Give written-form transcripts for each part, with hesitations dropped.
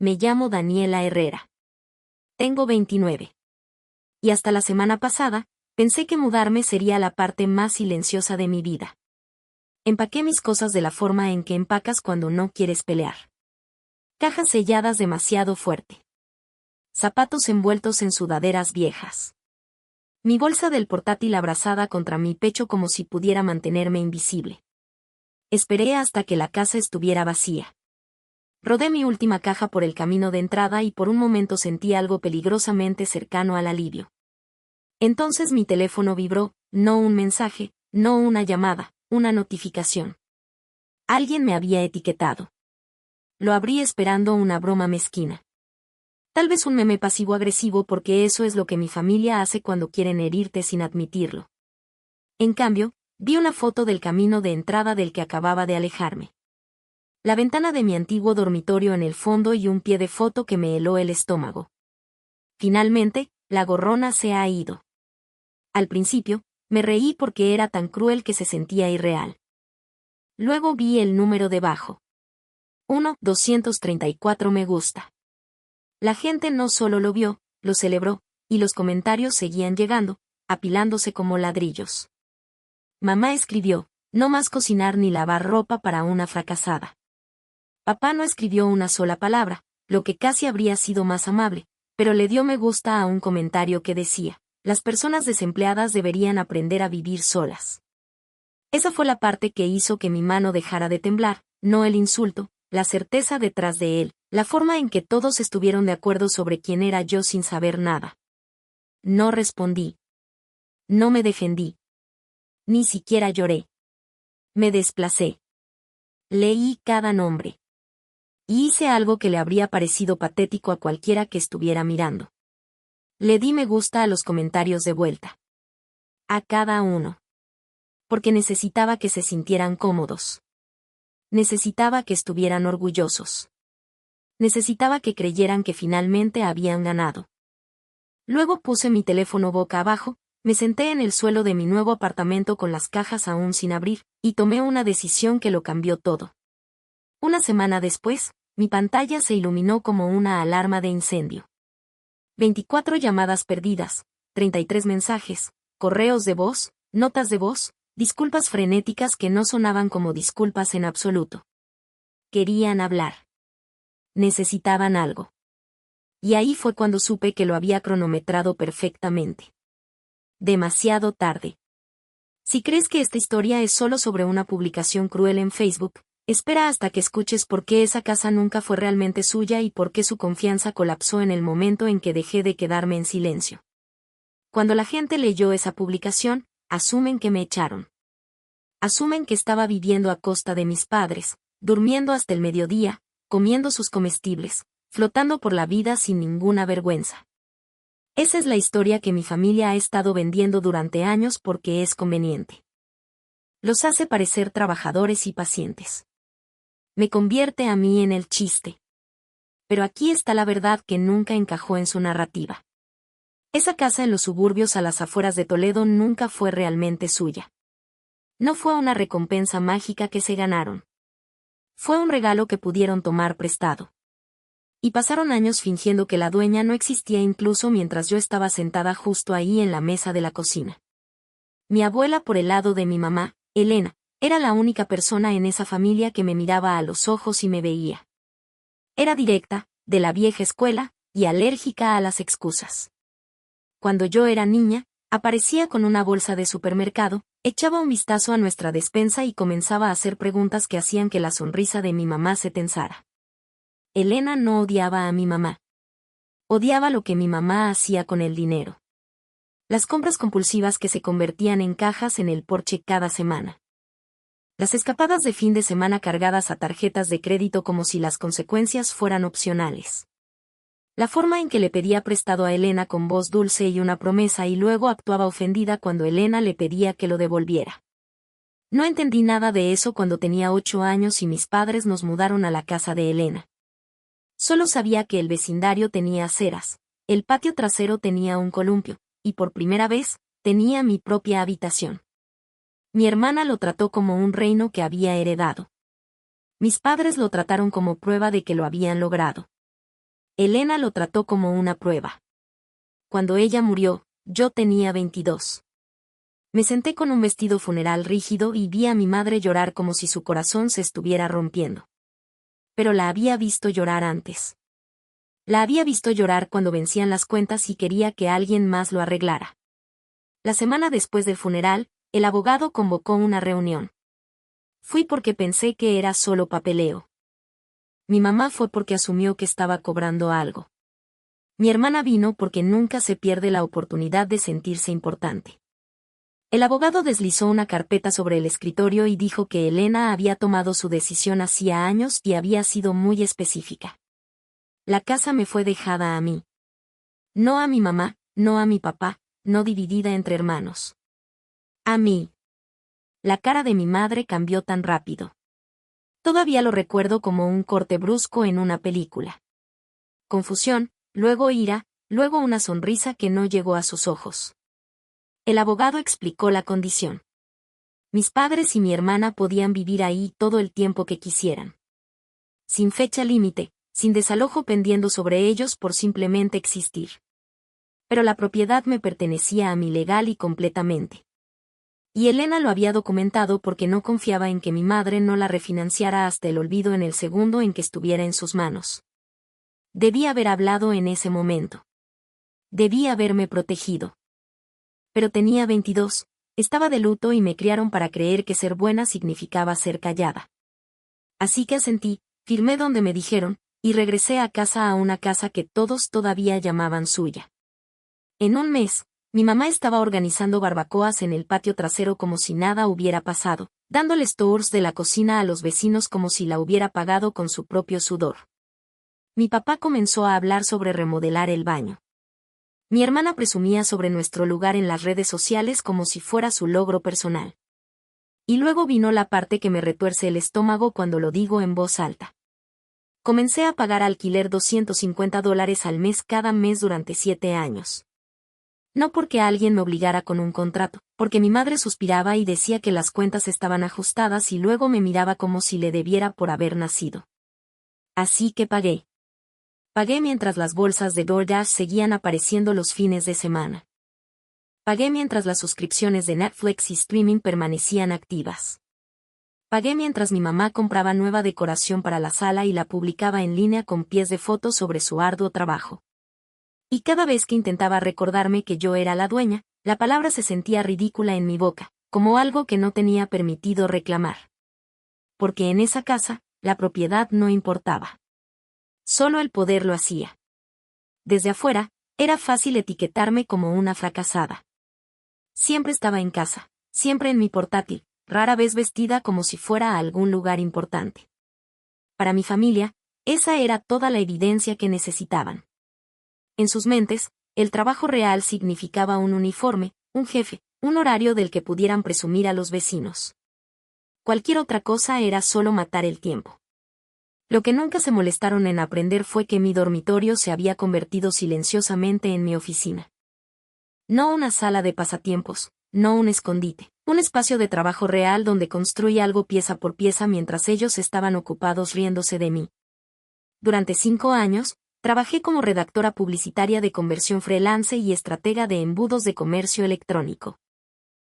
Me llamo Daniela Herrera. Tengo 29. Y hasta la semana pasada, pensé que mudarme sería la parte más silenciosa de mi vida. Empaqué mis cosas de la forma en que empacas cuando no quieres pelear. Cajas selladas demasiado fuerte. Zapatos envueltos en sudaderas viejas. Mi bolsa del portátil abrazada contra mi pecho como si pudiera mantenerme invisible. Esperé hasta que la casa estuviera vacía. Rodé mi última caja por el camino de entrada y por un momento sentí algo peligrosamente cercano al alivio. Entonces mi teléfono vibró, no un mensaje, no una llamada, una notificación. Alguien me había etiquetado. Lo abrí esperando una broma mezquina. Tal vez un meme pasivo-agresivo porque eso es lo que mi familia hace cuando quieren herirte sin admitirlo. En cambio, vi una foto del camino de entrada del que acababa de alejarme. La ventana de mi antiguo dormitorio en el fondo y un pie de foto que me heló el estómago. Finalmente, la gorrona se ha ido. Al principio, me reí porque era tan cruel que se sentía irreal. Luego vi el número debajo. 234 me gusta. La gente no solo lo vio, lo celebró, y los comentarios seguían llegando, apilándose como ladrillos. Mamá escribió, no más cocinar ni lavar ropa para una fracasada. Papá no escribió una sola palabra, lo que casi habría sido más amable, pero le dio me gusta a un comentario que decía, las personas desempleadas deberían aprender a vivir solas. Esa fue la parte que hizo que mi mano dejara de temblar, no el insulto, la certeza detrás de él, la forma en que todos estuvieron de acuerdo sobre quién era yo sin saber nada. No respondí. No me defendí. Ni siquiera lloré. Me desplacé. Leí cada nombre. Y hice algo que le habría parecido patético a cualquiera que estuviera mirando. Le di me gusta a los comentarios de vuelta. A cada uno. Porque necesitaba que se sintieran cómodos. Necesitaba que estuvieran orgullosos. Necesitaba que creyeran que finalmente habían ganado. Luego puse mi teléfono boca abajo, me senté en el suelo de mi nuevo apartamento con las cajas aún sin abrir, y tomé una decisión que lo cambió todo. Una semana después, mi pantalla se iluminó como una alarma de incendio. 24 llamadas perdidas, 33 mensajes, correos de voz, notas de voz, disculpas frenéticas que no sonaban como disculpas en absoluto. Querían hablar. Necesitaban algo. Y ahí fue cuando supe que lo había cronometrado perfectamente. Demasiado tarde. Si crees que esta historia es solo sobre una publicación cruel en Facebook, espera hasta que escuches por qué esa casa nunca fue realmente suya y por qué su confianza colapsó en el momento en que dejé de quedarme en silencio. Cuando la gente leyó esa publicación, asumen que me echaron. Asumen que estaba viviendo a costa de mis padres, durmiendo hasta el mediodía, comiendo sus comestibles, flotando por la vida sin ninguna vergüenza. Esa es la historia que mi familia ha estado vendiendo durante años porque es conveniente. Los hace parecer trabajadores y pacientes. Me convierte a mí en el chiste. Pero aquí está la verdad que nunca encajó en su narrativa. Esa casa en los suburbios a las afueras de Toledo nunca fue realmente suya. No fue una recompensa mágica que se ganaron. Fue un regalo que pudieron tomar prestado. Y pasaron años fingiendo que la dueña no existía incluso mientras yo estaba sentada justo ahí en la mesa de la cocina. Mi abuela por el lado de mi mamá, Elena, era la única persona en esa familia que me miraba a los ojos y me veía. Era directa, de la vieja escuela, y alérgica a las excusas. Cuando yo era niña, aparecía con una bolsa de supermercado, echaba un vistazo a nuestra despensa y comenzaba a hacer preguntas que hacían que la sonrisa de mi mamá se tensara. Elena no odiaba a mi mamá. Odiaba lo que mi mamá hacía con el dinero. Las compras compulsivas que se convertían en cajas en el porche cada semana. Las escapadas de fin de semana cargadas a tarjetas de crédito como si las consecuencias fueran opcionales. La forma en que le pedía prestado a Elena con voz dulce y una promesa y luego actuaba ofendida cuando Elena le pedía que lo devolviera. No entendí nada de eso cuando tenía 8 años y mis padres nos mudaron a la casa de Elena. Solo sabía que el vecindario tenía aceras, el patio trasero tenía un columpio, y por primera vez, tenía mi propia habitación. Mi hermana lo trató como un reino que había heredado. Mis padres lo trataron como prueba de que lo habían logrado. Elena lo trató como una prueba. Cuando ella murió, yo tenía 22. Me senté con un vestido funeral rígido y vi a mi madre llorar como si su corazón se estuviera rompiendo. Pero la había visto llorar antes. La había visto llorar cuando vencían las cuentas y quería que alguien más lo arreglara. La semana después del funeral, el abogado convocó una reunión. Fui porque pensé que era solo papeleo. Mi mamá fue porque asumió que estaba cobrando algo. Mi hermana vino porque nunca se pierde la oportunidad de sentirse importante. El abogado deslizó una carpeta sobre el escritorio y dijo que Elena había tomado su decisión hacía años y había sido muy específica. La casa me fue dejada a mí. No a mi mamá, no a mi papá, no dividida entre hermanos. A mí. La cara de mi madre cambió tan rápido. Todavía lo recuerdo como un corte brusco en una película. Confusión, luego ira, luego una sonrisa que no llegó a sus ojos. El abogado explicó la condición. Mis padres y mi hermana podían vivir ahí todo el tiempo que quisieran. Sin fecha límite, sin desalojo pendiendo sobre ellos por simplemente existir. Pero la propiedad me pertenecía a mí legal y completamente. Y Elena lo había documentado porque no confiaba en que mi madre no la refinanciara hasta el olvido en el segundo en que estuviera en sus manos. Debí haber hablado en ese momento. Debí haberme protegido. Pero tenía 22, estaba de luto y me criaron para creer que ser buena significaba ser callada. Así que asentí, firmé donde me dijeron, y regresé a casa, a una casa que todos todavía llamaban suya. En un mes, mi mamá estaba organizando barbacoas en el patio trasero como si nada hubiera pasado, dándoles tours de la cocina a los vecinos como si la hubiera pagado con su propio sudor. Mi papá comenzó a hablar sobre remodelar el baño. Mi hermana presumía sobre nuestro lugar en las redes sociales como si fuera su logro personal. Y luego vino la parte que me retuerce el estómago cuando lo digo en voz alta. Comencé a pagar alquiler $250 al mes cada mes durante 7 años. No porque alguien me obligara con un contrato, porque mi madre suspiraba y decía que las cuentas estaban ajustadas y luego me miraba como si le debiera por haber nacido. Así que pagué. Pagué mientras las bolsas de DoorDash seguían apareciendo los fines de semana. Pagué mientras las suscripciones de Netflix y streaming permanecían activas. Pagué mientras mi mamá compraba nueva decoración para la sala y la publicaba en línea con pies de fotos sobre su arduo trabajo. Y cada vez que intentaba recordarme que yo era la dueña, la palabra se sentía ridícula en mi boca, como algo que no tenía permitido reclamar. Porque en esa casa, la propiedad no importaba. Solo el poder lo hacía. Desde afuera, era fácil etiquetarme como una fracasada. Siempre estaba en casa, siempre en mi portátil, rara vez vestida como si fuera a algún lugar importante. Para mi familia, esa era toda la evidencia que necesitaban. En sus mentes, el trabajo real significaba un uniforme, un jefe, un horario del que pudieran presumir a los vecinos. Cualquier otra cosa era solo matar el tiempo. Lo que nunca se molestaron en aprender fue que mi dormitorio se había convertido silenciosamente en mi oficina. No una sala de pasatiempos, no un escondite, un espacio de trabajo real donde construí algo pieza por pieza mientras ellos estaban ocupados riéndose de mí. Durante 5 años, trabajé como redactora publicitaria de conversión freelance y estratega de embudos de comercio electrónico.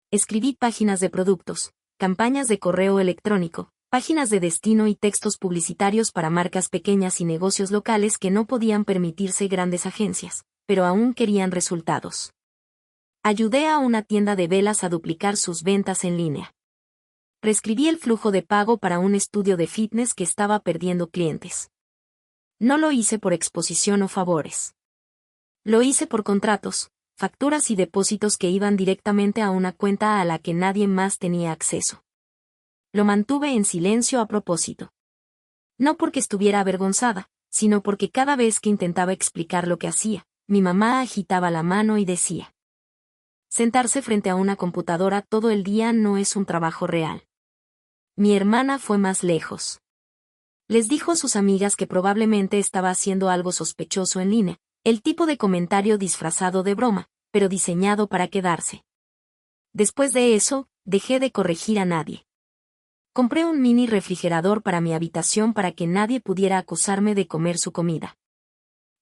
Escribí páginas de productos, campañas de correo electrónico, páginas de destino y textos publicitarios para marcas pequeñas y negocios locales que no podían permitirse grandes agencias, pero aún querían resultados. Ayudé a una tienda de velas a duplicar sus ventas en línea. Reescribí el flujo de pago para un estudio de fitness que estaba perdiendo clientes. No lo hice por exposición o favores. Lo hice por contratos, facturas y depósitos que iban directamente a una cuenta a la que nadie más tenía acceso. Lo mantuve en silencio a propósito. No porque estuviera avergonzada, sino porque cada vez que intentaba explicar lo que hacía, mi mamá agitaba la mano y decía: sentarse frente a una computadora todo el día no es un trabajo real. Mi hermana fue más lejos. Les dijo a sus amigas que probablemente estaba haciendo algo sospechoso en línea, el tipo de comentario disfrazado de broma, pero diseñado para quedarse. Después de eso, dejé de corregir a nadie. Compré un mini refrigerador para mi habitación para que nadie pudiera acusarme de comer su comida.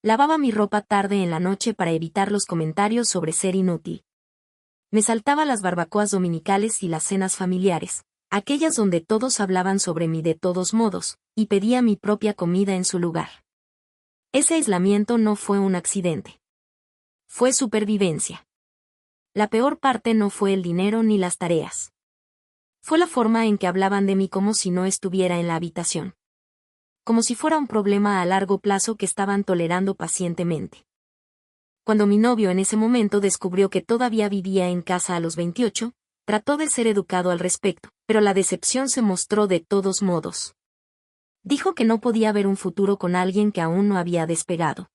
Lavaba mi ropa tarde en la noche para evitar los comentarios sobre ser inútil. Me saltaba las barbacoas dominicales y las cenas familiares, aquellas donde todos hablaban sobre mí de todos modos, y pedía mi propia comida en su lugar. Ese aislamiento no fue un accidente. Fue supervivencia. La peor parte no fue el dinero ni las tareas. Fue la forma en que hablaban de mí como si no estuviera en la habitación. Como si fuera un problema a largo plazo que estaban tolerando pacientemente. Cuando mi novio en ese momento descubrió que todavía vivía en casa a los 28, trató de ser educado al respecto, pero la decepción se mostró de todos modos. Dijo que no podía ver un futuro con alguien que aún no había despegado.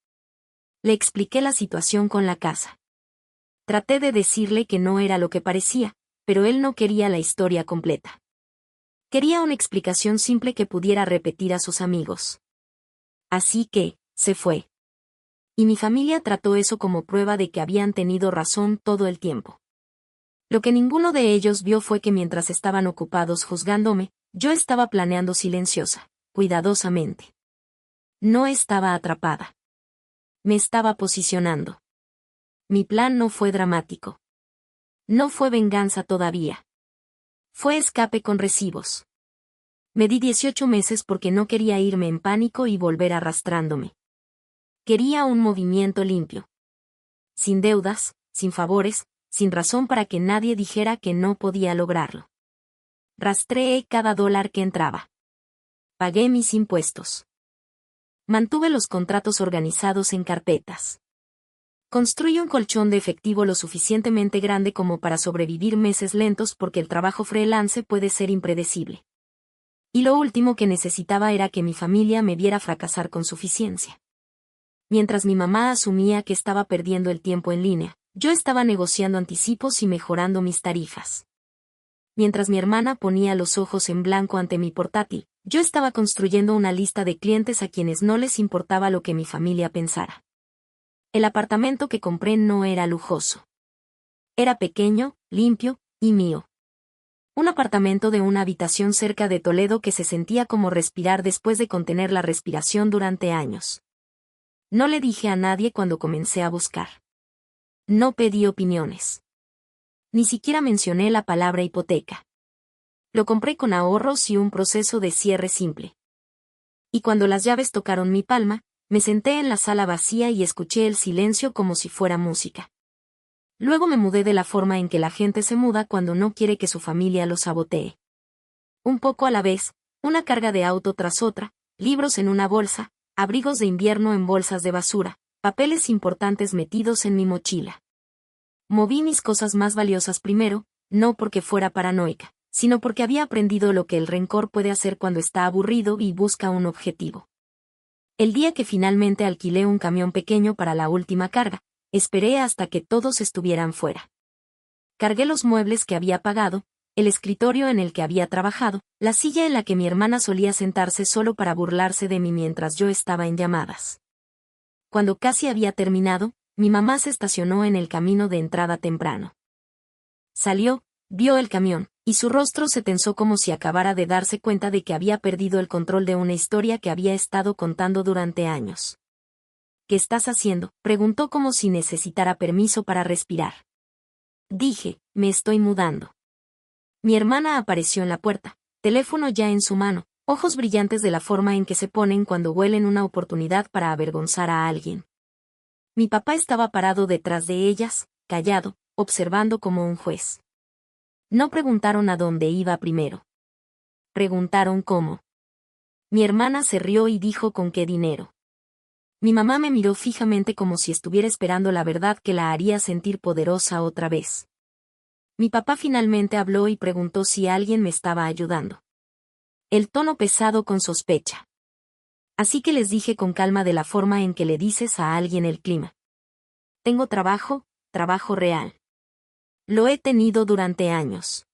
Le expliqué la situación con la casa. Traté de decirle que no era lo que parecía, pero él no quería la historia completa. Quería una explicación simple que pudiera repetir a sus amigos. Así que, se fue. Y mi familia trató eso como prueba de que habían tenido razón todo el tiempo. Lo que ninguno de ellos vio fue que mientras estaban ocupados juzgándome, yo estaba planeando silenciosa, cuidadosamente. No estaba atrapada. Me estaba posicionando. Mi plan no fue dramático. No fue venganza todavía. Fue escape con recibos. Me di 18 meses porque no quería irme en pánico y volver arrastrándome. Quería un movimiento limpio. Sin deudas, sin favores, sin razón para que nadie dijera que no podía lograrlo. Rastreé cada dólar que entraba. Pagué mis impuestos. Mantuve los contratos organizados en carpetas. Construí un colchón de efectivo lo suficientemente grande como para sobrevivir meses lentos porque el trabajo freelance puede ser impredecible. Y lo último que necesitaba era que mi familia me viera fracasar con suficiencia. Mientras mi mamá asumía que estaba perdiendo el tiempo en línea, yo estaba negociando anticipos y mejorando mis tarifas. Mientras mi hermana ponía los ojos en blanco ante mi portátil, yo estaba construyendo una lista de clientes a quienes no les importaba lo que mi familia pensara. El apartamento que compré no era lujoso. Era pequeño, limpio, y mío. Un apartamento de una habitación cerca de Toledo que se sentía como respirar después de contener la respiración durante años. No le dije a nadie cuando comencé a buscar. No pedí opiniones. Ni siquiera mencioné la palabra hipoteca. Lo compré con ahorros y un proceso de cierre simple. Y cuando las llaves tocaron mi palma, me senté en la sala vacía y escuché el silencio como si fuera música. Luego me mudé de la forma en que la gente se muda cuando no quiere que su familia lo sabotee. Un poco a la vez, una carga de auto tras otra, libros en una bolsa, abrigos de invierno en bolsas de basura, papeles importantes metidos en mi mochila. Moví mis cosas más valiosas primero, no porque fuera paranoica, sino porque había aprendido lo que el rencor puede hacer cuando está aburrido y busca un objetivo. El día que finalmente alquilé un camión pequeño para la última carga, esperé hasta que todos estuvieran fuera. Cargué los muebles que había pagado, el escritorio en el que había trabajado, la silla en la que mi hermana solía sentarse solo para burlarse de mí mientras yo estaba en llamadas. Cuando casi había terminado, mi mamá se estacionó en el camino de entrada temprano. Salió, vio el camión, y su rostro se tensó como si acabara de darse cuenta de que había perdido el control de una historia que había estado contando durante años. ¿Qué estás haciendo?, preguntó como si necesitara permiso para respirar. Dije, me estoy mudando. Mi hermana apareció en la puerta, teléfono ya en su mano, ojos brillantes de la forma en que se ponen cuando huelen una oportunidad para avergonzar a alguien. Mi papá estaba parado detrás de ellas, callado, observando como un juez. No preguntaron a dónde iba primero. Preguntaron cómo. Mi hermana se rió y dijo con qué dinero. Mi mamá me miró fijamente como si estuviera esperando la verdad que la haría sentir poderosa otra vez. Mi papá finalmente habló y preguntó si alguien me estaba ayudando. El tono pesado con sospecha. Así que les dije con calma de la forma en que le dices a alguien el clima. Tengo trabajo, trabajo real. Lo he tenido durante años.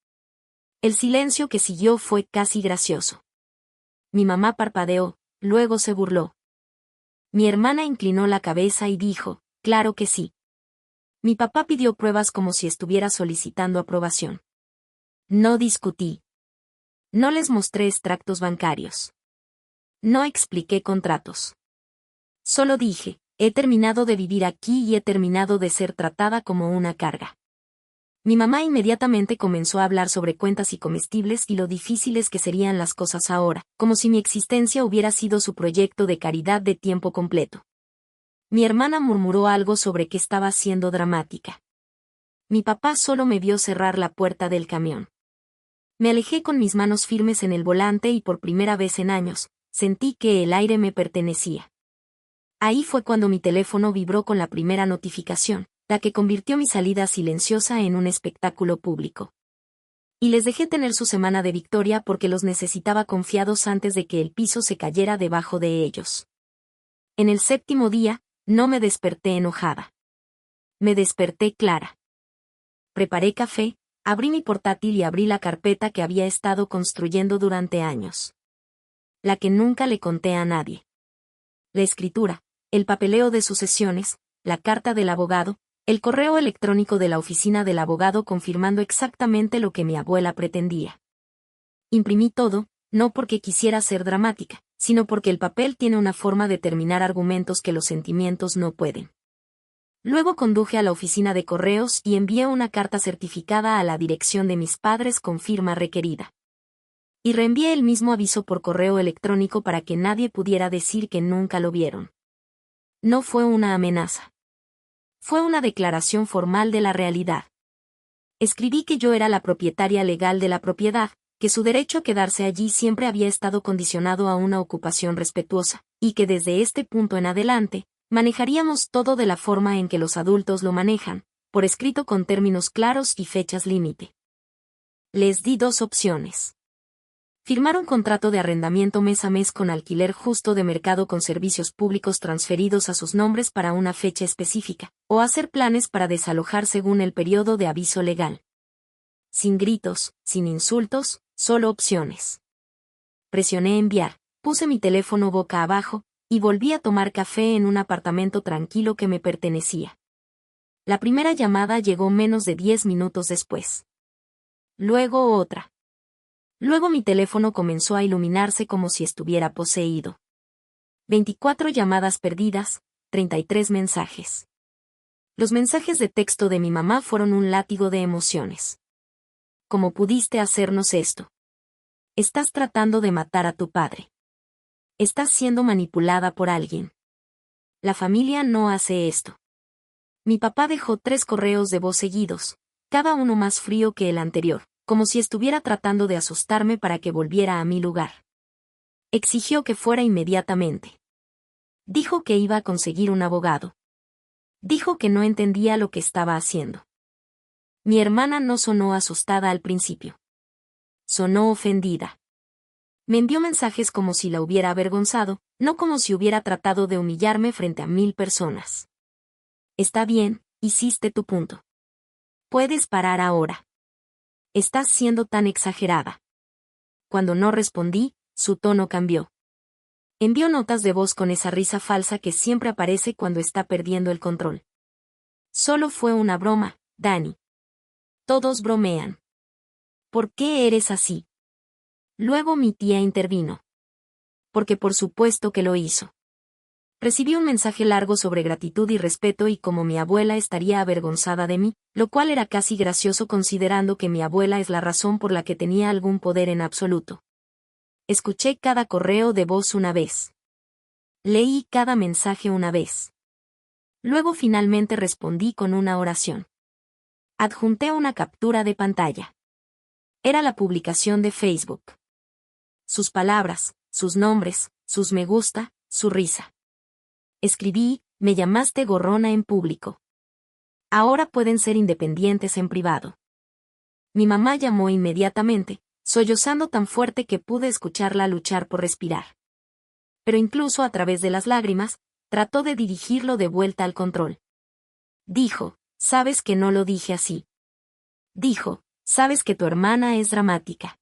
El silencio que siguió fue casi gracioso. Mi mamá parpadeó, luego se burló. Mi hermana inclinó la cabeza y dijo, claro que sí. Mi papá pidió pruebas como si estuviera solicitando aprobación. No discutí. No les mostré extractos bancarios. No expliqué contratos. Solo dije, He terminado de vivir aquí y he terminado de ser tratada como una carga. Mi mamá inmediatamente comenzó a hablar sobre cuentas y comestibles y lo difíciles que serían las cosas ahora, como si mi existencia hubiera sido su proyecto de caridad de tiempo completo. Mi hermana murmuró algo sobre que estaba siendo dramática. Mi papá solo me vio cerrar la puerta del camión. Me alejé con mis manos firmes en el volante y por primera vez en años, sentí que el aire me pertenecía. Ahí fue cuando mi teléfono vibró con la primera notificación, la que convirtió mi salida silenciosa en un espectáculo público. Y les dejé tener su semana de victoria porque los necesitaba confiados antes de que el piso se cayera debajo de ellos. En el 7º día, no me desperté enojada. Me desperté clara. Preparé café, abrí mi portátil y abrí la carpeta que había estado construyendo durante años. La que nunca le conté a nadie. La escritura, el papeleo de sucesiones, la carta del abogado, el correo electrónico de la oficina del abogado confirmando exactamente lo que mi abuela pretendía. Imprimí todo, no porque quisiera ser dramática, sino porque el papel tiene una forma de terminar argumentos que los sentimientos no pueden. Luego conduje a la oficina de correos y envié una carta certificada a la dirección de mis padres con firma requerida. Y reenvié el mismo aviso por correo electrónico para que nadie pudiera decir que nunca lo vieron. No fue una amenaza. Fue una declaración formal de la realidad. Escribí que yo era la propietaria legal de la propiedad, que su derecho a quedarse allí siempre había estado condicionado a una ocupación respetuosa, y que desde este punto en adelante, manejaríamos todo de la forma en que los adultos lo manejan, por escrito con términos claros y fechas límite. Les di 2 opciones. Firmar un contrato de arrendamiento mes a mes con alquiler justo de mercado con servicios públicos transferidos a sus nombres para una fecha específica, o hacer planes para desalojar según el periodo de aviso legal. Sin gritos, sin insultos, solo opciones. Presioné enviar, puse mi teléfono boca abajo, y volví a tomar café en un apartamento tranquilo que me pertenecía. La primera llamada llegó menos de 10 minutos después. Luego otra. Luego mi teléfono comenzó a iluminarse como si estuviera poseído. 24 llamadas perdidas, 33 mensajes. Los mensajes de texto de mi mamá fueron un látigo de emociones. ¿Cómo pudiste hacernos esto? Estás tratando de matar a tu padre. Estás siendo manipulada por alguien. La familia no hace esto. Mi papá dejó 3 correos de voz seguidos, cada uno más frío que el anterior, como si estuviera tratando de asustarme para que volviera a mi lugar. Exigió que fuera inmediatamente. Dijo que iba a conseguir un abogado. Dijo que no entendía lo que estaba haciendo. Mi hermana no sonó asustada al principio. Sonó ofendida. Me envió mensajes como si la hubiera avergonzado, no como si hubiera tratado de humillarme frente a 1000 personas. Está bien, hiciste tu punto. Puedes parar ahora. Estás siendo tan exagerada. Cuando no respondí, su tono cambió. Envió notas de voz con esa risa falsa que siempre aparece cuando está perdiendo el control. Solo fue una broma, Dani. Todos bromean. ¿Por qué eres así? Luego mi tía intervino. Porque por supuesto que lo hizo. Recibí un mensaje largo sobre gratitud y respeto y cómo mi abuela estaría avergonzada de mí, lo cual era casi gracioso considerando que mi abuela es la razón por la que tenía algún poder en absoluto. Escuché cada correo de voz una vez. Leí cada mensaje una vez. Luego finalmente respondí con una oración. Adjunté una captura de pantalla. Era la publicación de Facebook. Sus palabras, sus nombres, sus me gusta, su risa. Escribí, me llamaste gorrona en público. Ahora pueden ser independientes en privado. Mi mamá llamó inmediatamente, sollozando tan fuerte que pude escucharla luchar por respirar. Pero incluso a través de las lágrimas, trató de dirigirlo de vuelta al control. Dijo, sabes que no lo dije así. Dijo, sabes que tu hermana es dramática.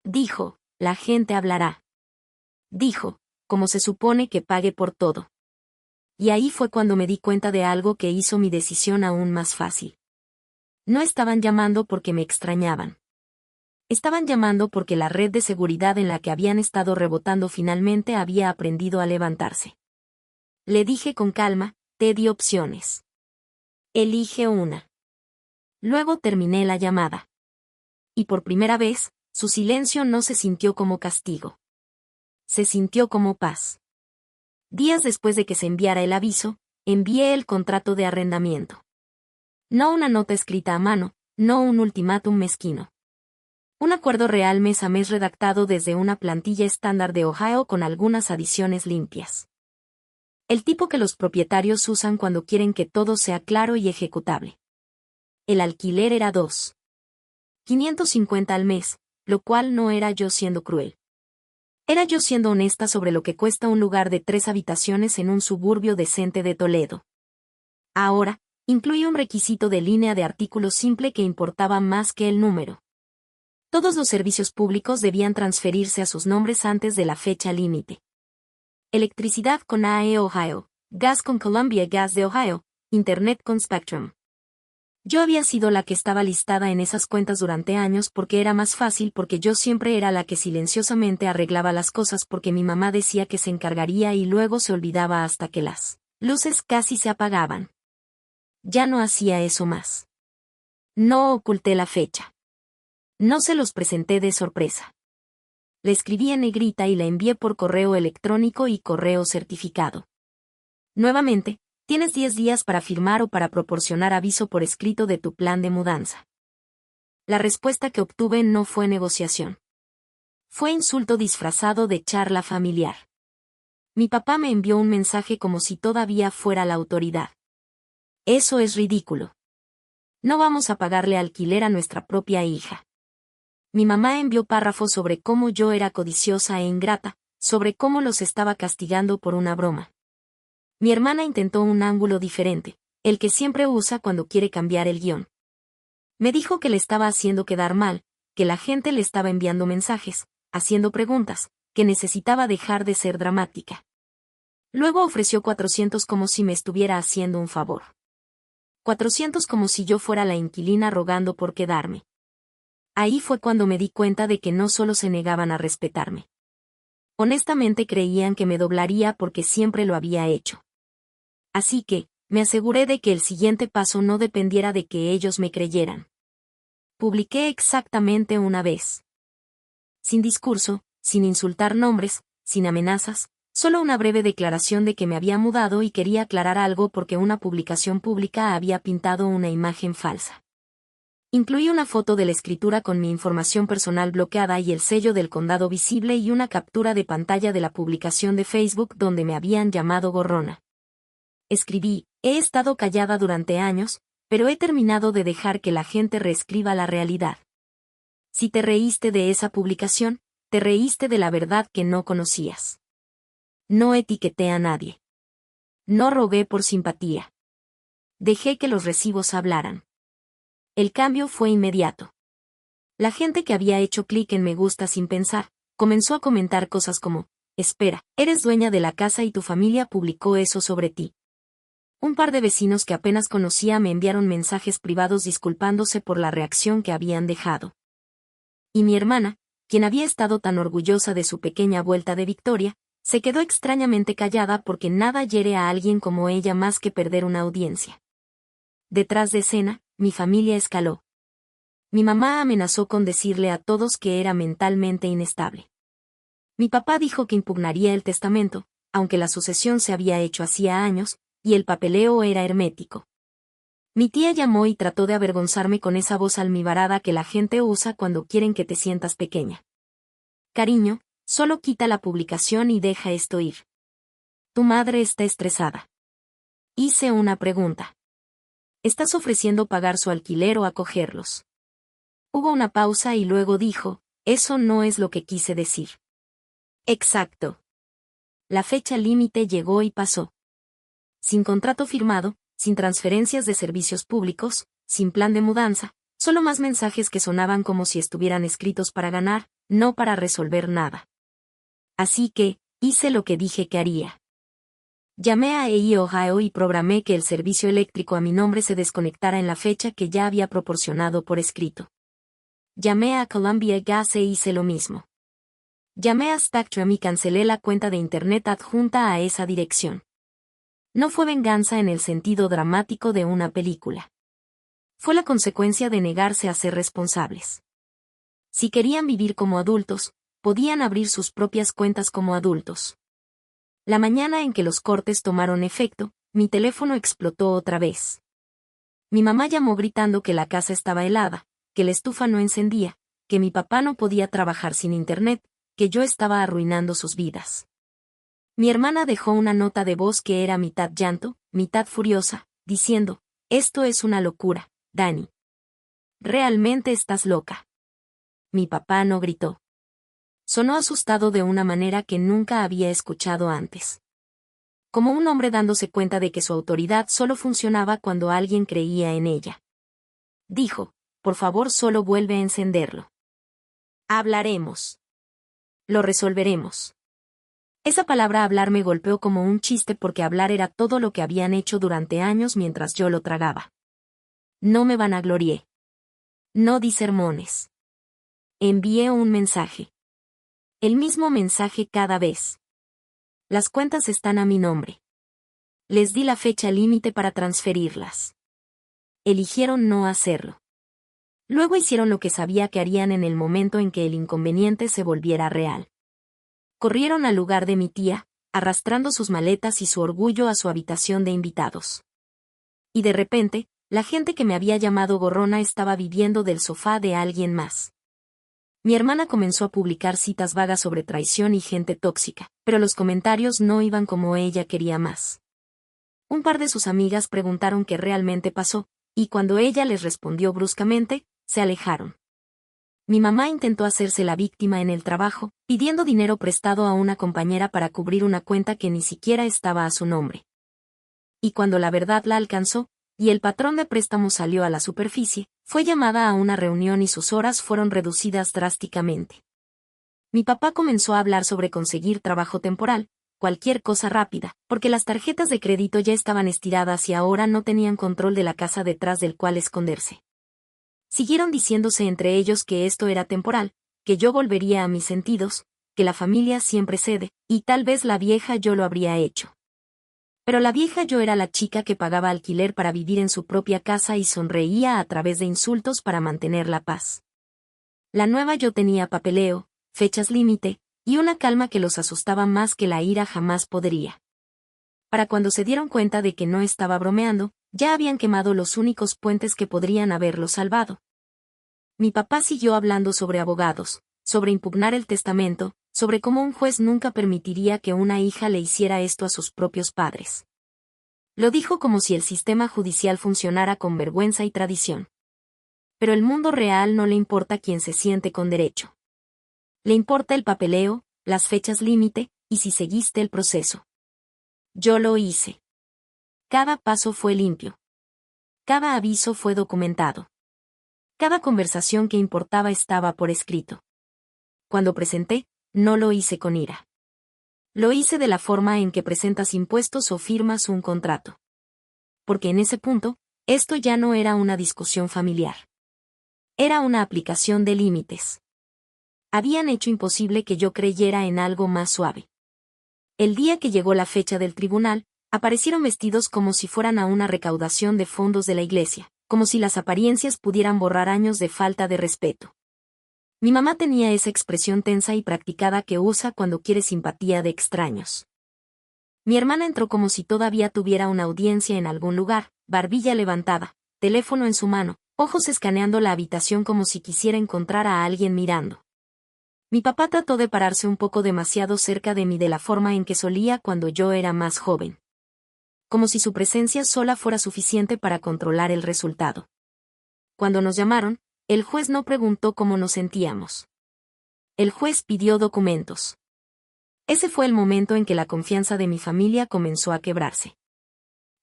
Dijo, la gente hablará. Dijo, como se supone que pague por todo. Y ahí fue cuando me di cuenta de algo que hizo mi decisión aún más fácil. No estaban llamando porque me extrañaban. Estaban llamando porque la red de seguridad en la que habían estado rebotando finalmente había aprendido a levantarse. Le dije con calma, te di opciones. Elige una. Luego terminé la llamada. Y por primera vez, su silencio no se sintió como castigo. Se sintió como paz. Días después de que se enviara el aviso, envié el contrato de arrendamiento. No una nota escrita a mano, no un ultimátum mezquino. Un acuerdo real mes a mes redactado desde una plantilla estándar de Ohio con algunas adiciones limpias. El tipo que los propietarios usan cuando quieren que todo sea claro y ejecutable. El alquiler era $550 al mes, lo cual no era yo siendo cruel. Era yo siendo honesta sobre lo que cuesta un lugar de 3 habitaciones en un suburbio decente de Toledo. Ahora, incluía un requisito de línea de artículo simple que importaba más que el número. Todos los servicios públicos debían transferirse a sus nombres antes de la fecha límite. Electricidad con AE Ohio, gas con Columbia Gas de Ohio, internet con Spectrum. Yo había sido la que estaba listada en esas cuentas durante años porque era más fácil porque yo siempre era la que silenciosamente arreglaba las cosas porque mi mamá decía que se encargaría y luego se olvidaba hasta que las luces casi se apagaban. Ya no hacía eso más. No oculté la fecha. No se los presenté de sorpresa. Le escribí en negrita y la envié por correo electrónico y correo certificado. Nuevamente, tienes 10 días para firmar o para proporcionar aviso por escrito de tu plan de mudanza. La respuesta que obtuve no fue negociación. Fue insulto disfrazado de charla familiar. Mi papá me envió un mensaje como si todavía fuera la autoridad. Eso es ridículo. No vamos a pagarle alquiler a nuestra propia hija. Mi mamá envió párrafos sobre cómo yo era codiciosa e ingrata, sobre cómo los estaba castigando por una broma. Mi hermana intentó un ángulo diferente, el que siempre usa cuando quiere cambiar el guión. Me dijo que le estaba haciendo quedar mal, que la gente le estaba enviando mensajes, haciendo preguntas, que necesitaba dejar de ser dramática. Luego ofreció 400 como si me estuviera haciendo un favor. 400 como si yo fuera la inquilina rogando por quedarme. Ahí fue cuando me di cuenta de que no solo se negaban a respetarme. Honestamente creían que me doblaría porque siempre lo había hecho. Así que, me aseguré de que el siguiente paso no dependiera de que ellos me creyeran. Publiqué exactamente una vez. Sin discurso, sin insultar nombres, sin amenazas, solo una breve declaración de que me había mudado y quería aclarar algo porque una publicación pública había pintado una imagen falsa. Incluí una foto de la escritura con mi información personal bloqueada y el sello del condado visible y una captura de pantalla de la publicación de Facebook donde me habían llamado gorrona. Escribí, he estado callada durante años, pero he terminado de dejar que la gente reescriba la realidad. Si te reíste de esa publicación, te reíste de la verdad que no conocías. No etiqueté a nadie. No rogué por simpatía. Dejé que los recibos hablaran. El cambio fue inmediato. La gente que había hecho clic en me gusta sin pensar, comenzó a comentar cosas como, espera, eres dueña de la casa y tu familia publicó eso sobre ti. Un par de vecinos que apenas conocía me enviaron mensajes privados disculpándose por la reacción que habían dejado. Y mi hermana, quien había estado tan orgullosa de su pequeña vuelta de victoria, se quedó extrañamente callada porque nada hiere a alguien como ella más que perder una audiencia. Detrás de escena, mi familia escaló. Mi mamá amenazó con decirle a todos que era mentalmente inestable. Mi papá dijo que impugnaría el testamento, aunque la sucesión se había hecho hacía años, y el papeleo era hermético. Mi tía llamó y trató de avergonzarme con esa voz almibarada que la gente usa cuando quieren que te sientas pequeña. Cariño, solo quita la publicación y deja esto ir. Tu madre está estresada. Hice una pregunta. ¿Estás ofreciendo pagar su alquiler o acogerlos? Hubo una pausa y luego dijo, eso no es lo que quise decir. Exacto. La fecha límite llegó y pasó. Sin contrato firmado, sin transferencias de servicios públicos, sin plan de mudanza, solo más mensajes que sonaban como si estuvieran escritos para ganar, no para resolver nada. Así que, hice lo que dije que haría. Llamé a EI Ohio y programé que el servicio eléctrico a mi nombre se desconectara en la fecha que ya había proporcionado por escrito. Llamé a Columbia Gas e hice lo mismo. Llamé a Spectrum y cancelé la cuenta de internet adjunta a esa dirección. No fue venganza en el sentido dramático de una película. Fue la consecuencia de negarse a ser responsables. Si querían vivir como adultos, podían abrir sus propias cuentas como adultos. La mañana en que los cortes tomaron efecto, mi teléfono explotó otra vez. Mi mamá llamó gritando que la casa estaba helada, que la estufa no encendía, que mi papá no podía trabajar sin internet, que yo estaba arruinando sus vidas. Mi hermana dejó una nota de voz que era mitad llanto, mitad furiosa, diciendo: «Esto es una locura, Dani. Realmente estás loca». Mi papá no gritó. Sonó asustado de una manera que nunca había escuchado antes. Como un hombre dándose cuenta de que su autoridad solo funcionaba cuando alguien creía en ella. Dijo: «Por favor, solo vuelve a encenderlo. Hablaremos. Lo resolveremos». Esa palabra hablar me golpeó como un chiste porque hablar era todo lo que habían hecho durante años mientras yo lo tragaba. No me vanaglorié. No di sermones. Envié un mensaje. El mismo mensaje cada vez. Las cuentas están a mi nombre. Les di la fecha límite para transferirlas. Eligieron no hacerlo. Luego hicieron lo que sabía que harían en el momento en que el inconveniente se volviera real. Corrieron al lugar de mi tía, arrastrando sus maletas y su orgullo a su habitación de invitados. Y de repente, la gente que me había llamado gorrona estaba viviendo del sofá de alguien más. Mi hermana comenzó a publicar citas vagas sobre traición y gente tóxica, pero los comentarios no iban como ella quería más. Un par de sus amigas preguntaron qué realmente pasó, y cuando ella les respondió bruscamente, se alejaron. Mi mamá intentó hacerse la víctima en el trabajo, pidiendo dinero prestado a una compañera para cubrir una cuenta que ni siquiera estaba a su nombre. Y cuando la verdad la alcanzó, y el patrón de préstamo salió a la superficie, fue llamada a una reunión y sus horas fueron reducidas drásticamente. Mi papá comenzó a hablar sobre conseguir trabajo temporal, cualquier cosa rápida, porque las tarjetas de crédito ya estaban estiradas y ahora no tenían control de la casa detrás del cual esconderse. Siguieron diciéndose entre ellos que esto era temporal, que yo volvería a mis sentidos, que la familia siempre cede, y tal vez la vieja yo lo habría hecho. Pero la vieja yo era la chica que pagaba alquiler para vivir en su propia casa y sonreía a través de insultos para mantener la paz. La nueva yo tenía papeleo, fechas límite, y una calma que los asustaba más que la ira jamás podría. Para cuando se dieron cuenta de que no estaba bromeando, ya habían quemado los únicos puentes que podrían haberlo salvado. Mi papá siguió hablando sobre abogados, sobre impugnar el testamento, sobre cómo un juez nunca permitiría que una hija le hiciera esto a sus propios padres. Lo dijo como si el sistema judicial funcionara con vergüenza y tradición. Pero el mundo real no le importa quién se siente con derecho. Le importa el papeleo, las fechas límite, y si seguiste el proceso. Yo lo hice. Cada paso fue limpio. Cada aviso fue documentado. Cada conversación que importaba estaba por escrito. Cuando presenté, no lo hice con ira. Lo hice de la forma en que presentas impuestos o firmas un contrato. Porque en ese punto, esto ya no era una discusión familiar. Era una aplicación de límites. Habían hecho imposible que yo creyera en algo más suave. El día que llegó la fecha del tribunal, aparecieron vestidos como si fueran a una recaudación de fondos de la iglesia, como si las apariencias pudieran borrar años de falta de respeto. Mi mamá tenía esa expresión tensa y practicada que usa cuando quiere simpatía de extraños. Mi hermana entró como si todavía tuviera una audiencia en algún lugar, barbilla levantada, teléfono en su mano, ojos escaneando la habitación como si quisiera encontrar a alguien mirando. Mi papá trató de pararse un poco demasiado cerca de mí de la forma en que solía cuando yo era más joven. Como si su presencia sola fuera suficiente para controlar el resultado. Cuando nos llamaron, el juez no preguntó cómo nos sentíamos. El juez pidió documentos. Ese fue el momento en que la confianza de mi familia comenzó a quebrarse.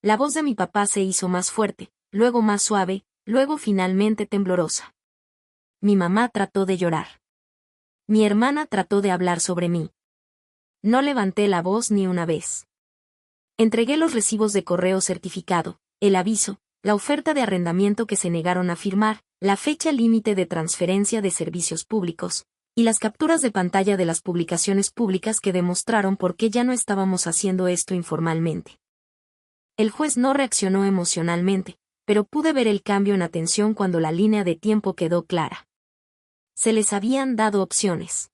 La voz de mi papá se hizo más fuerte, luego más suave, luego finalmente temblorosa. Mi mamá trató de llorar. Mi hermana trató de hablar sobre mí. No levanté la voz ni una vez. Entregué los recibos de correo certificado, el aviso, la oferta de arrendamiento que se negaron a firmar, la fecha límite de transferencia de servicios públicos, y las capturas de pantalla de las publicaciones públicas que demostraron por qué ya no estábamos haciendo esto informalmente. El juez no reaccionó emocionalmente, pero pude ver el cambio en atención cuando la línea de tiempo quedó clara. Se les habían dado opciones.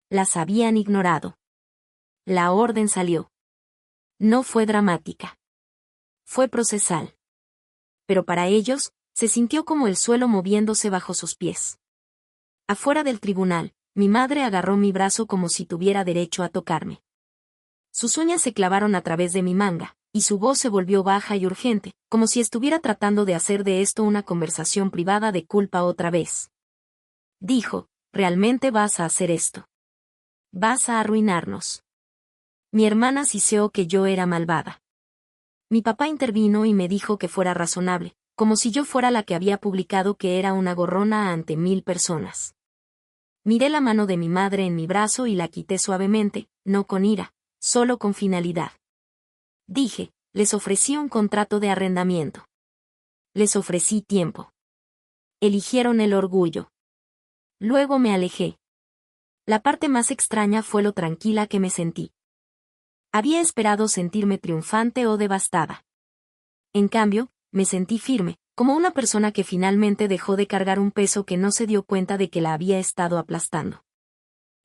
Las habían ignorado. La orden salió. No fue dramática. Fue procesal. Pero para ellos, se sintió como el suelo moviéndose bajo sus pies. Afuera del tribunal, mi madre agarró mi brazo como si tuviera derecho a tocarme. Sus uñas se clavaron a través de mi manga, y su voz se volvió baja y urgente, como si estuviera tratando de hacer de esto una conversación privada de culpa otra vez. Dijo, ¿realmente vas a hacer esto? Vas a arruinarnos. Mi hermana siseó que yo era malvada. Mi papá intervino y me dijo que fuera razonable, como si yo fuera la que había publicado que era una gorrona ante 1000 personas. Miré la mano de mi madre en mi brazo y la quité suavemente, no con ira, solo con finalidad. Dije, les ofrecí un contrato de arrendamiento. Les ofrecí tiempo. Eligieron el orgullo. Luego me alejé. La parte más extraña fue lo tranquila que me sentí. Había esperado sentirme triunfante o devastada. En cambio, me sentí firme, como una persona que finalmente dejó de cargar un peso que no se dio cuenta de que la había estado aplastando.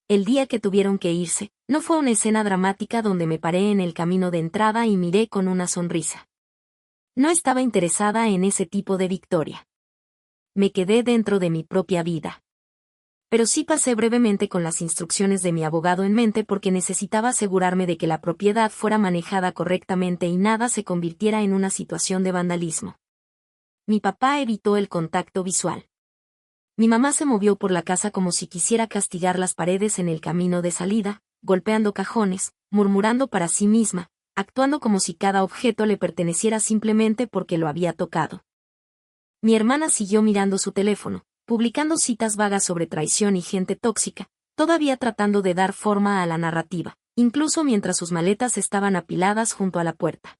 El día que tuvieron que irse, no fue una escena dramática donde me paré en el camino de entrada y miré con una sonrisa. No estaba interesada en ese tipo de victoria. Me quedé dentro de mi propia vida. Pero sí pasé brevemente con las instrucciones de mi abogado en mente porque necesitaba asegurarme de que la propiedad fuera manejada correctamente y nada se convirtiera en una situación de vandalismo. Mi papá evitó el contacto visual. Mi mamá se movió por la casa como si quisiera castigar las paredes en el camino de salida, golpeando cajones, murmurando para sí misma, actuando como si cada objeto le perteneciera simplemente porque lo había tocado. Mi hermana siguió mirando su teléfono, publicando citas vagas sobre traición y gente tóxica, todavía tratando de dar forma a la narrativa, incluso mientras sus maletas estaban apiladas junto a la puerta.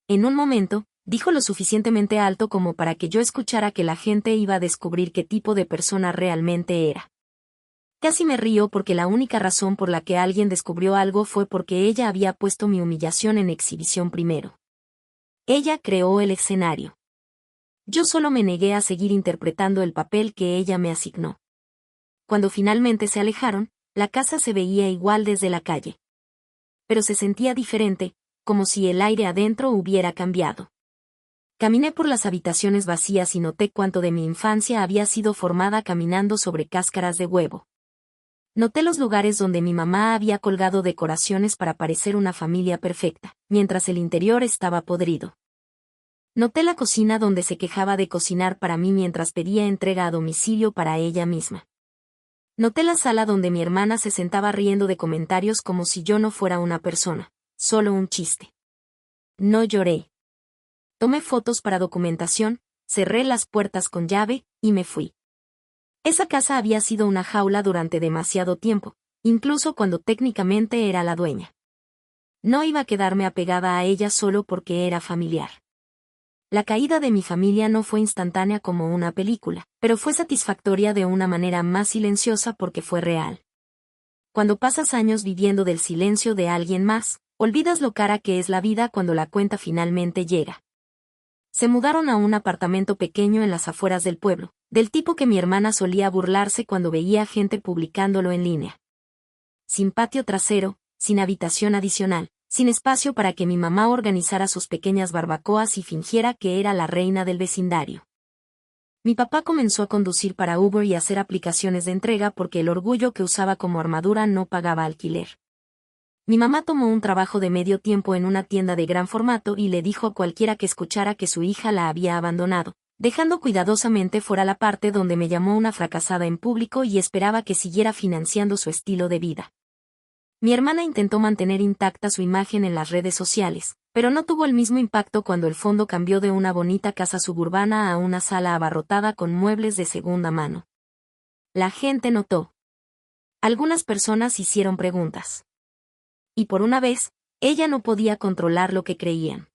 En un momento, dijo lo suficientemente alto como para que yo escuchara que la gente iba a descubrir qué tipo de persona realmente era. Casi me río porque la única razón por la que alguien descubrió algo fue porque ella había puesto mi humillación en exhibición primero. Ella creó el escenario. Yo solo me negué a seguir interpretando el papel que ella me asignó. Cuando finalmente se alejaron, la casa se veía igual desde la calle. Pero se sentía diferente, como si el aire adentro hubiera cambiado. Caminé por las habitaciones vacías y noté cuánto de mi infancia había sido formada caminando sobre cáscaras de huevo. Noté los lugares donde mi mamá había colgado decoraciones para parecer una familia perfecta, mientras el interior estaba podrido. Noté la cocina donde se quejaba de cocinar para mí mientras pedía entrega a domicilio para ella misma. Noté la sala donde mi hermana se sentaba riendo de comentarios como si yo no fuera una persona, solo un chiste. No lloré. Tomé fotos para documentación, cerré las puertas con llave, y me fui. Esa casa había sido una jaula durante demasiado tiempo, incluso cuando técnicamente era la dueña. No iba a quedarme apegada a ella solo porque era familiar. La caída de mi familia no fue instantánea como una película, pero fue satisfactoria de una manera más silenciosa porque fue real. Cuando pasas años viviendo del silencio de alguien más, olvidas lo cara que es la vida cuando la cuenta finalmente llega. Se mudaron a un apartamento pequeño en las afueras del pueblo, del tipo que mi hermana solía burlarse cuando veía gente publicándolo en línea. Sin patio trasero, sin habitación adicional, sin espacio para que mi mamá organizara sus pequeñas barbacoas y fingiera que era la reina del vecindario. Mi papá comenzó a conducir para Uber y hacer aplicaciones de entrega porque el orgullo que usaba como armadura no pagaba alquiler. Mi mamá tomó un trabajo de medio tiempo en una tienda de gran formato y le dijo a cualquiera que escuchara que su hija la había abandonado, dejando cuidadosamente fuera la parte donde me llamó una fracasada en público y esperaba que siguiera financiando su estilo de vida. Mi hermana intentó mantener intacta su imagen en las redes sociales, pero no tuvo el mismo impacto cuando el fondo cambió de una bonita casa suburbana a una sala abarrotada con muebles de segunda mano. La gente notó. Algunas personas hicieron preguntas. Y por una vez, ella no podía controlar lo que creían.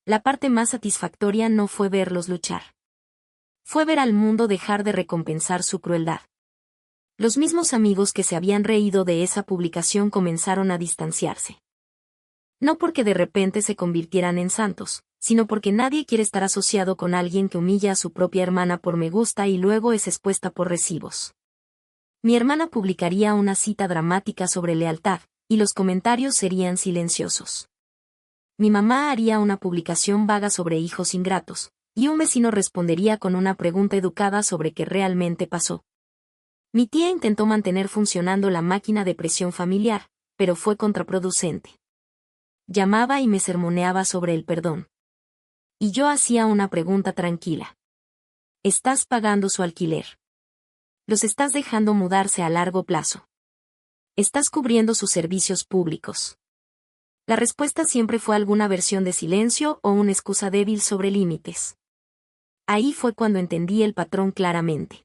La parte más satisfactoria no fue verlos luchar. Fue ver al mundo dejar de recompensar su crueldad. Los mismos amigos que se habían reído de esa publicación comenzaron a distanciarse. No porque de repente se convirtieran en santos, sino porque nadie quiere estar asociado con alguien que humilla a su propia hermana por me gusta y luego es expuesta por recibos. Mi hermana publicaría una cita dramática sobre lealtad, y los comentarios serían silenciosos. Mi mamá haría una publicación vaga sobre hijos ingratos, y un vecino respondería con una pregunta educada sobre qué realmente pasó. Mi tía intentó mantener funcionando la máquina de presión familiar, pero fue contraproducente. Llamaba y me sermoneaba sobre el perdón. Y yo hacía una pregunta tranquila. ¿Estás pagando su alquiler? ¿Los estás dejando mudarse a largo plazo? ¿Estás cubriendo sus servicios públicos? La respuesta siempre fue alguna versión de silencio o una excusa débil sobre límites. Ahí fue cuando entendí el patrón claramente.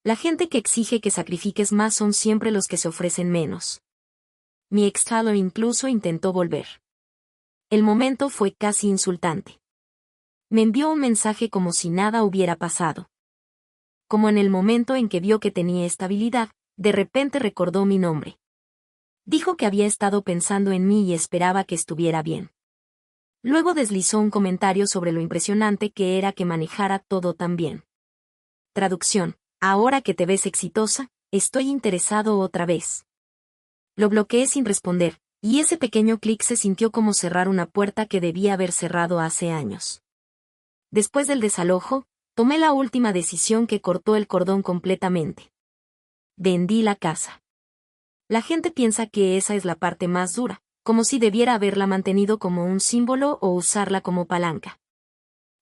La gente que exige que sacrifiques más son siempre los que se ofrecen menos. Mi ex-Taylor incluso intentó volver. El momento fue casi insultante. Me envió un mensaje como si nada hubiera pasado. Como en el momento en que vio que tenía estabilidad, de repente recordó mi nombre. Dijo que había estado pensando en mí y esperaba que estuviera bien. Luego deslizó un comentario sobre lo impresionante que era que manejara todo tan bien. Traducción: ahora que te ves exitosa, estoy interesado otra vez. Lo bloqueé sin responder, y ese pequeño clic se sintió como cerrar una puerta que debía haber cerrado hace años. Después del desalojo, tomé la última decisión que cortó el cordón completamente. Vendí la casa. La gente piensa que esa es la parte más dura, como si debiera haberla mantenido como un símbolo o usarla como palanca.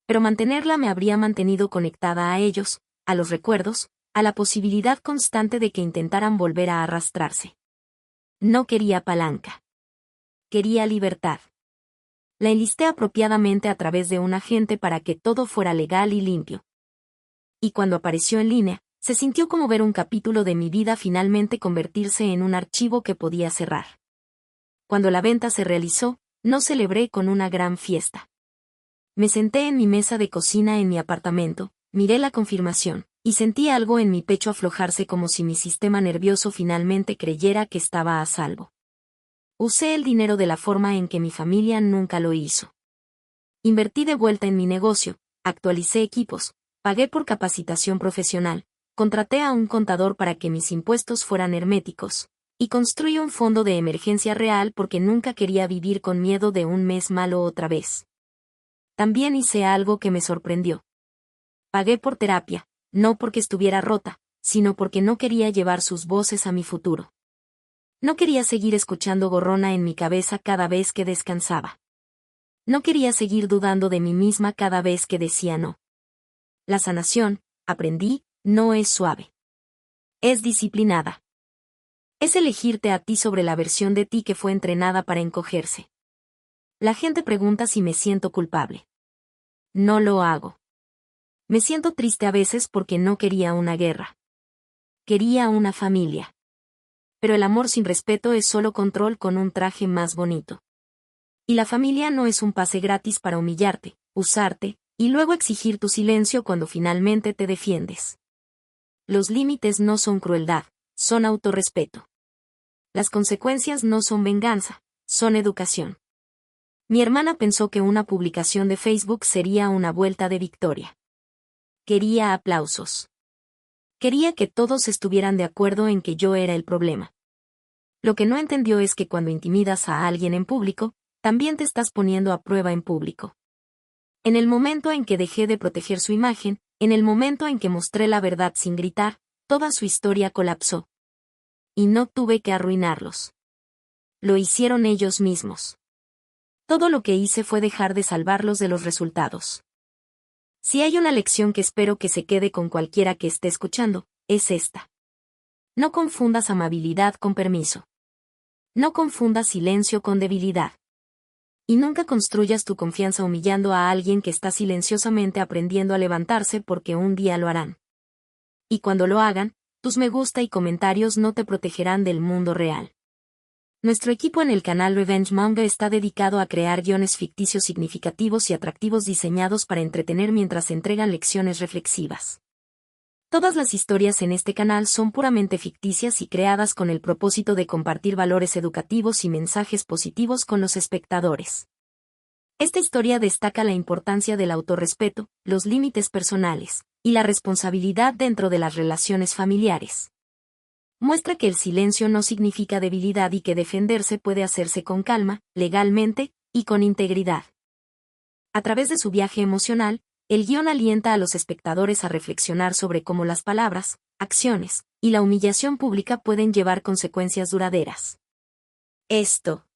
Pero mantenerla me habría mantenido conectada a ellos, a los recuerdos, a la posibilidad constante de que intentaran volver a arrastrarse. No quería palanca. Quería libertad. La enlisté apropiadamente a través de un agente para que todo fuera legal y limpio. Y cuando apareció en línea, se sintió como ver un capítulo de mi vida finalmente convertirse en un archivo que podía cerrar. Cuando la venta se realizó, no celebré con una gran fiesta. Me senté en mi mesa de cocina en mi apartamento, miré la confirmación, y sentí algo en mi pecho aflojarse como si mi sistema nervioso finalmente creyera que estaba a salvo. Usé el dinero de la forma en que mi familia nunca lo hizo. Invertí de vuelta en mi negocio, actualicé equipos, pagué por capacitación profesional, contraté a un contador para que mis impuestos fueran herméticos, y construí un fondo de emergencia real porque nunca quería vivir con miedo de un mes malo otra vez. También hice algo que me sorprendió. Pagué por terapia, no porque estuviera rota, sino porque no quería llevar sus voces a mi futuro. No quería seguir escuchando gorrona en mi cabeza cada vez que descansaba. No quería seguir dudando de mí misma cada vez que decía no. La sanación, aprendí, no es suave. Es disciplinada. Es elegirte a ti sobre la versión de ti que fue entrenada para encogerse. La gente pregunta si me siento culpable. No lo hago. Me siento triste a veces porque no quería una guerra. Quería una familia. Pero el amor sin respeto es solo control con un traje más bonito. Y la familia no es un pase gratis para humillarte, usarte, y luego exigir tu silencio cuando finalmente te defiendes. Los límites no son crueldad, son autorrespeto. Las consecuencias no son venganza, son educación. Mi hermana pensó que una publicación de Facebook sería una vuelta de victoria. Quería aplausos. Quería que todos estuvieran de acuerdo en que yo era el problema. Lo que no entendió es que cuando intimidas a alguien en público, también te estás poniendo a prueba en público. En el momento en que dejé de proteger su imagen, en el momento en que mostré la verdad sin gritar, toda su historia colapsó. Y no tuve que arruinarlos. Lo hicieron ellos mismos. Todo lo que hice fue dejar de salvarlos de los resultados. Si hay una lección que espero que se quede con cualquiera que esté escuchando, es esta. No confundas amabilidad con permiso. No confundas silencio con debilidad. Y nunca construyas tu confianza humillando a alguien que está silenciosamente aprendiendo a levantarse porque un día lo harán. Y cuando lo hagan, tus me gusta y comentarios no te protegerán del mundo real. Nuestro equipo en el canal Revenge Manga está dedicado a crear guiones ficticios significativos y atractivos diseñados para entretener mientras entregan lecciones reflexivas. Todas las historias en este canal son puramente ficticias y creadas con el propósito de compartir valores educativos y mensajes positivos con los espectadores. Esta historia destaca la importancia del autorrespeto, los límites personales, y la responsabilidad dentro de las relaciones familiares. Muestra que el silencio no significa debilidad y que defenderse puede hacerse con calma, legalmente, y con integridad. A través de su viaje emocional, el guión alienta a los espectadores a reflexionar sobre cómo las palabras, acciones, y la humillación pública pueden llevar consecuencias duraderas. Esto